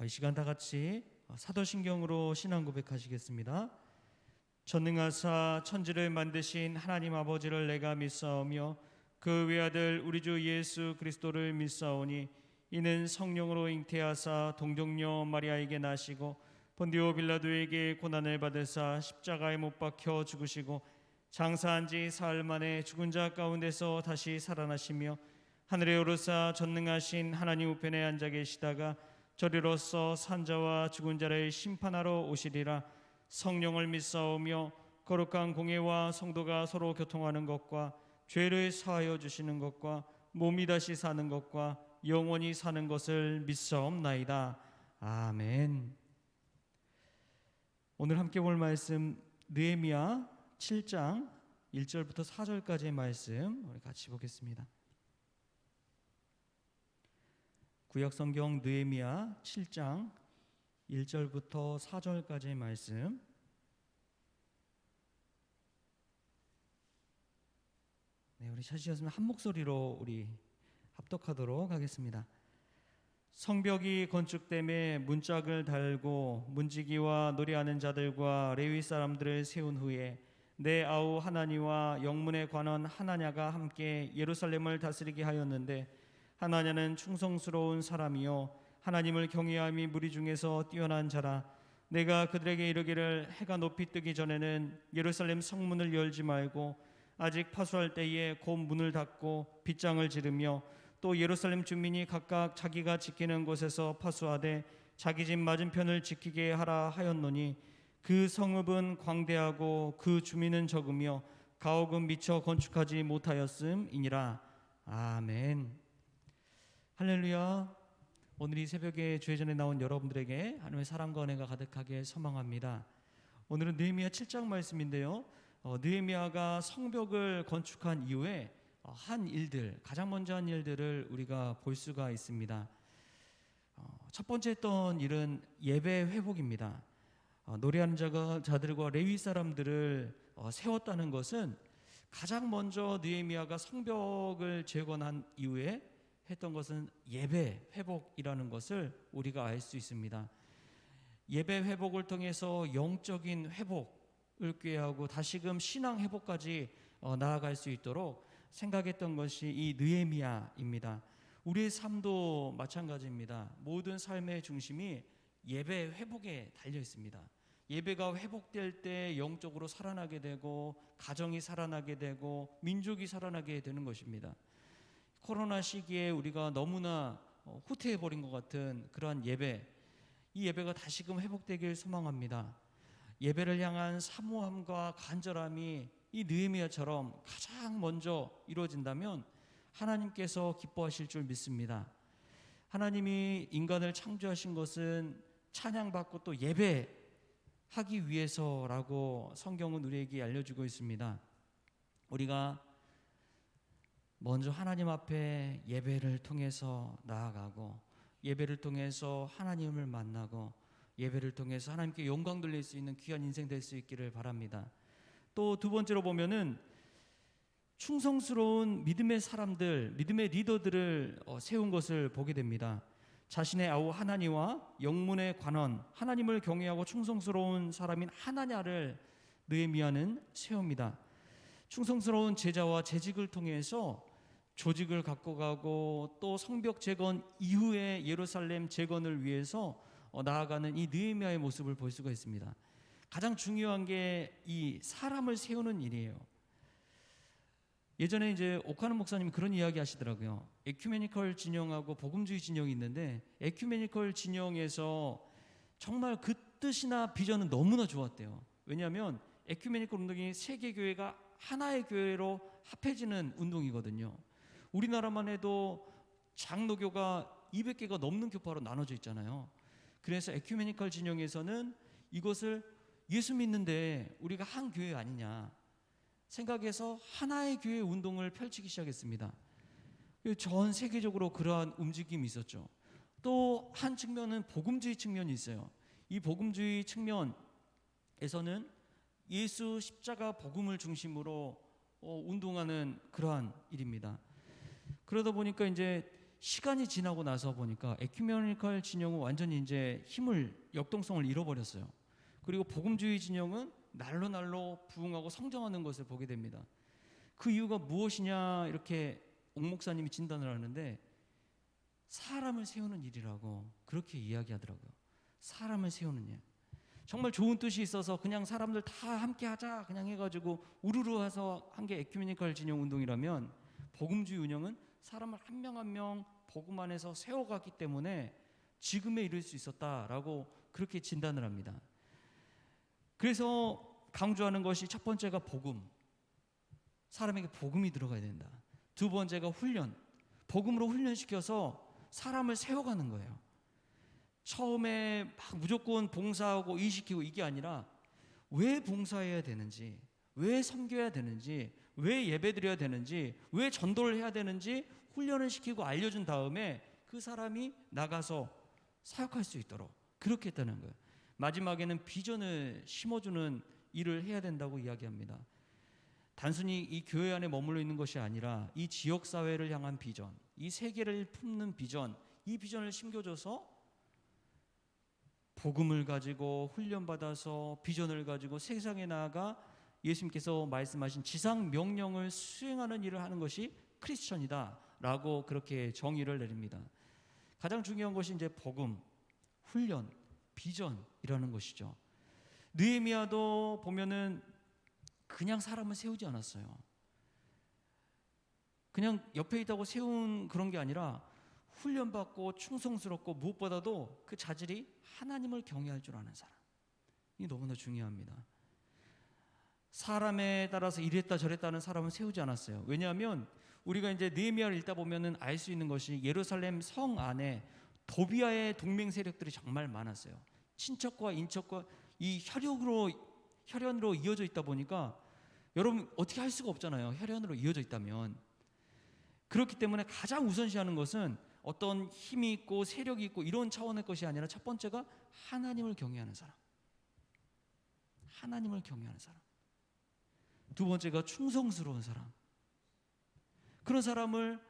이 시간 다 같이 사도신경으로 신앙 고백하시겠습니다. 전능하사 천지를 만드신 하나님 아버지를 내가 믿사오며 그 외아들 우리 주 예수 그리스도를 믿사오니 이는 성령으로 잉태하사 동정녀 마리아에게 나시고 본디오 빌라도에게 고난을 받으사 십자가에 못 박혀 죽으시고 장사한 지 사흘 만에 죽은 자 가운데서 다시 살아나시며 하늘에 오르사 전능하신 하나님 우편에 앉아 계시다가 저리로서 산자와 죽은 자를 심판하러 오시리라. 성령을 믿사오며 거룩한 공예와 성도가 서로 교통하는 것과 죄를 사하여 주시는 것과 몸이 다시 사는 것과 영원히 사는 것을 믿사옵나이다. 아멘. 오늘 함께 볼 말씀 느헤미야 7장 1절부터 4절까지의 말씀 우리 같이 보겠습니다. 구약성경 느헤미야 7장 1절부터 4절까지의 말씀. 네, 우리 찾으셨으면 한 목소리로 우리 합독하도록 하겠습니다. 성벽이 건축됨에 문짝을 달고 문지기와 노래하는 자들과 레위 사람들을 세운 후에 내 아우 하나니와 영문에 관한 하나냐가 함께 예루살렘을 다스리게 하였는데 하나냐는 충성스러운 사람이요 하나님을 경외함이 무리 중에서 뛰어난 자라. 내가 그들에게 이르기를 해가 높이 뜨기 전에는 예루살렘 성문을 열지 말고 아직 파수할 때에 곧 문을 닫고 빗장을 지르며 또 예루살렘 주민이 각각 자기가 지키는 곳에서 파수하되 자기 집 맞은편을 지키게 하라 하였노니 그 성읍은 광대하고 그 주민은 적으며 가옥은 미처 건축하지 못하였음이니라. 아멘. 할렐루야. 오늘 이 새벽에 주회전에 나온 여러분들에게 하나님의 사랑과 은혜가 가득하게 소망합니다. 오늘은 느헤미야 7장 말씀인데요, 느헤미야가 성벽을 건축한 이후에 한 일들, 가장 먼저 한 일들을 우리가 볼 수가 있습니다. 첫 번째 했던 일은 예배 회복입니다. 노래하는 자들과 레위 사람들을 세웠다는 것은 가장 먼저 느헤미야가 성벽을 재건한 이후에 했던 것은 예배 회복이라는 것을 우리가 알 수 있습니다. 예배 회복을 통해서 영적인 회복을 꾀하고 다시금 신앙 회복까지 나아갈 수 있도록 생각했던 것이 이 느헤미야입니다. 우리의 삶도 마찬가지입니다. 모든 삶의 중심이 예배 회복에 달려 있습니다. 예배가 회복될 때 영적으로 살아나게 되고 가정이 살아나게 되고 민족이 살아나게 되는 것입니다. 코로나 시기에 우리가 너무나 후퇴해버린 것 같은 그러한 예배, 이 예배가 다시금 회복되길 소망합니다. 예배를 향한 사모함과 간절함이 이 느헤미야처럼 가장 먼저 이루어진다면 하나님께서 기뻐하실 줄 믿습니다. 하나님이 인간을 창조하신 것은 찬양받고 또 예배하기 위해서라고 성경은 우리에게 알려주고 있습니다. 우리가 먼저 하나님 앞에 예배를 통해서 나아가고 예배를 통해서 하나님을 만나고 예배를 통해서 하나님께 영광 돌릴 수 있는 귀한 인생 될 수 있기를 바랍니다. 또 두 번째로 보면은 충성스러운 믿음의 사람들, 믿음의 리더들을 세운 것을 보게 됩니다. 자신의 아우 하나니와 영문의 관원, 하나님을 경외하고 충성스러운 사람인 하나냐를 느헤미야는 세웁니다. 충성스러운 제자와 재직을 통해서 조직을 갖고 가고 또 성벽 재건 이후에 예루살렘 재건을 위해서 나아가는 이 느헤미야의 모습을 볼 수가 있습니다. 가장 중요한 게 이 사람을 세우는 일이에요. 예전에 이제 오카는 목사님이 그런 이야기 하시더라고요. 에큐메니컬 진영하고 복음주의 진영이 있는데 에큐메니컬 진영에서 정말 그 뜻이나 비전은 너무나 좋았대요. 왜냐하면 에큐메니컬 운동이 세계 교회가 하나의 교회로 합해지는 운동이거든요. 우리나라만 해도 장로교가 200개가 넘는 교파로 나눠져 있잖아요. 그래서 에큐메니컬 진영에서는 이것을 예수 믿는데 우리가 한 교회 아니냐 생각해서 하나의 교회 운동을 펼치기 시작했습니다. 전 세계적으로 그러한 움직임이 있었죠. 또 한 측면은 복음주의 측면이 있어요. 이 복음주의 측면에서는 예수 십자가 복음을 중심으로 운동하는 그러한 일입니다. 그러다 보니까 이제 시간이 지나고 나서 보니까 에큐메니컬 진영은 완전히 이제 힘을, 역동성을 잃어버렸어요. 그리고 복음주의 진영은 날로 날로 부흥하고 성장하는 것을 보게 됩니다. 그 이유가 무엇이냐 이렇게 옥 목사님이 진단을 하는데, 사람을 세우는 일이라고 그렇게 이야기하더라고요. 사람을 세우는 일. 정말 좋은 뜻이 있어서 그냥 사람들 다 함께 하자 그냥 해가지고 우르르 해서 한 게 에큐메니컬 진영 운동이라면, 복음주의 운영은 사람을 한 명 한 명 복음 안에서 세워갔기 때문에 지금에 이를 수 있었다라고 그렇게 진단을 합니다. 그래서 강조하는 것이, 첫 번째가 복음, 사람에게 복음이 들어가야 된다. 두 번째가 훈련, 복음으로 훈련시켜서 사람을 세워가는 거예요. 처음에 막 무조건 봉사하고 일시키고 이게 아니라, 왜 봉사해야 되는지, 왜 섬겨야 되는지, 왜 예배드려야 되는지, 왜 전도를 해야 되는지 훈련을 시키고 알려준 다음에 그 사람이 나가서 사역할 수 있도록 그렇게 했다는 거예요. 마지막에는 비전을 심어주는 일을 해야 된다고 이야기합니다. 단순히 이 교회 안에 머물러 있는 것이 아니라 이 지역사회를 향한 비전, 이 세계를 품는 비전, 이 비전을 심겨줘서 복음을 가지고 훈련받아서 비전을 가지고 세상에 나아가 예수님께서 말씀하신 지상 명령을 수행하는 일을 하는 것이 크리스천이다 라고 그렇게 정의를 내립니다. 가장 중요한 것이 이제 복음, 훈련, 비전이라는 것이죠. 느헤미야도 보면은 그냥 사람을 세우지 않았어요. 그냥 옆에 있다고 세운 그런 게 아니라 훈련받고 충성스럽고, 무엇보다도 그 자질이 하나님을 경외할 줄 아는 사람. 이게 너무나 중요합니다. 사람에 따라서 이랬다 저랬다 하는 사람은 세우지 않았어요. 왜냐하면 우리가 이제 느헤미야를 읽다 보면은 알 수 있는 것이, 예루살렘 성 안에 도비아의 동맹 세력들이 정말 많았어요. 친척과 인척과 이 혈연으로 이어져 있다 보니까, 여러분 어떻게 할 수가 없잖아요. 혈연으로 이어져 있다면. 그렇기 때문에 가장 우선시하는 것은 어떤 힘이 있고 세력이 있고 이런 차원의 것이 아니라, 첫 번째가 하나님을 경외하는 사람, 하나님을 경외하는 사람. 두 번째가 충성스러운 사람. 그런 사람을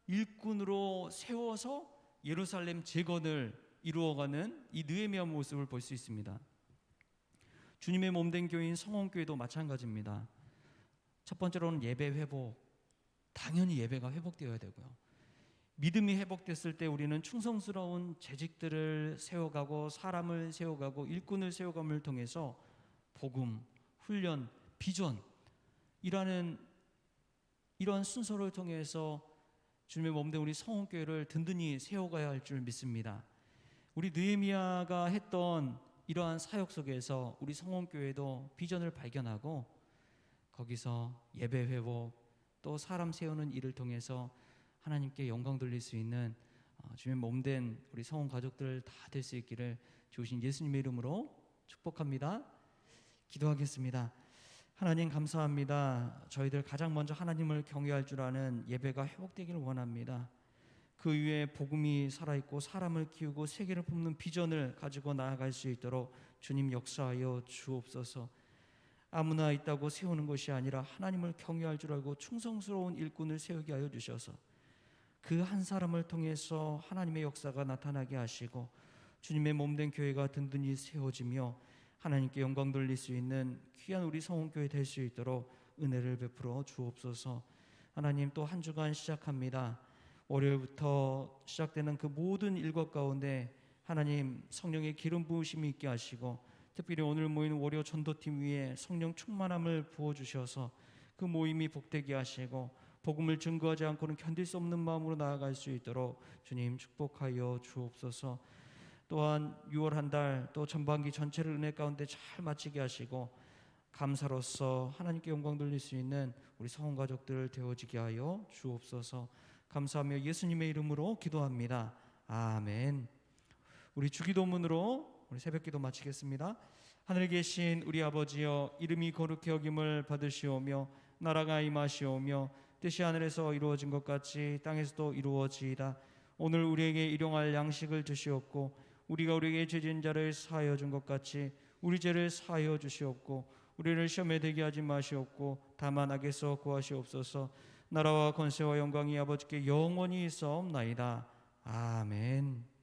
일꾼으로 세워서 예루살렘 재건을 이루어가는 이 느헤미야 모습을 볼 수 있습니다. 주님의 몸된 교회인 성원교회도 마찬가지입니다. 첫 번째로는 예배 회복. 당연히 예배가 회복되어야 되고요. 믿음이 회복됐을 때 우리는 충성스러운 재직들을 세워가고, 사람을 세워가고, 일꾼을 세워감을 통해서 복음, 훈련, 비전이라는 이러한 순서를 통해서 주님의 몸된 우리 성원교회를 든든히 세워가야 할 줄 믿습니다. 우리 느헤미야가 했던 이러한 사역 속에서 우리 성원교회도 비전을 발견하고, 거기서 예배 회복, 또 사람 세우는 일을 통해서 하나님께 영광 돌릴 수 있는 주님의 몸된 우리 성원 가족들 다 될 수 있기를 주신 예수님의 이름으로 축복합니다. 기도하겠습니다. 하나님 감사합니다. 저희들 가장 먼저 하나님을 경외할 줄 아는 예배가 회복되기를 원합니다. 그 위에 복음이 살아있고 사람을 키우고 세계를 품는 비전을 가지고 나아갈 수 있도록 주님 역사하여 주옵소서. 아무나 있다고 세우는 것이 아니라 하나님을 경외할 줄 알고 충성스러운 일꾼을 세우게 하여 주셔서 그 한 사람을 통해서 하나님의 역사가 나타나게 하시고, 주님의 몸된 교회가 든든히 세워지며 하나님께 영광 돌릴 수 있는 귀한 우리 성원교회 될 수 있도록 은혜를 베풀어 주옵소서. 하나님, 또 한 주간 시작합니다. 월요일부터 시작되는 그 모든 일과 가운데 하나님 성령의 기름 부으심이 있게 하시고, 특별히 오늘 모인 월요 전도팀 위에 성령 충만함을 부어주셔서 그 모임이 복되게 하시고, 복음을 증거하지 않고는 견딜 수 없는 마음으로 나아갈 수 있도록 주님 축복하여 주옵소서. 또한 6월 한 달 또 전반기 전체를 은혜 가운데 잘 마치게 하시고, 감사로서 하나님께 영광 돌릴 수 있는 우리 성원 가족들 되어지게 하여 주옵소서. 감사하며 예수님의 이름으로 기도합니다. 아멘. 우리 주기도문으로 우리 새벽기도 마치겠습니다. 하늘에 계신 우리 아버지여, 이름이 거룩히 여김을 받으시오며 나라가 임하시오며 뜻이 하늘에서 이루어진 것 같이 땅에서도 이루어지이다. 오늘 우리에게 일용할 양식을 주시옵고, 우리가 우리에게 죄 지은 자를 사하여 준 것 같이 우리 죄를 사하여 주시옵고, 우리를 시험에 들게 하지 마시옵고 다만 악에서 구하시옵소서. 나라와 권세와 영광이 아버지께 영원히 있사옵나이다. 아멘.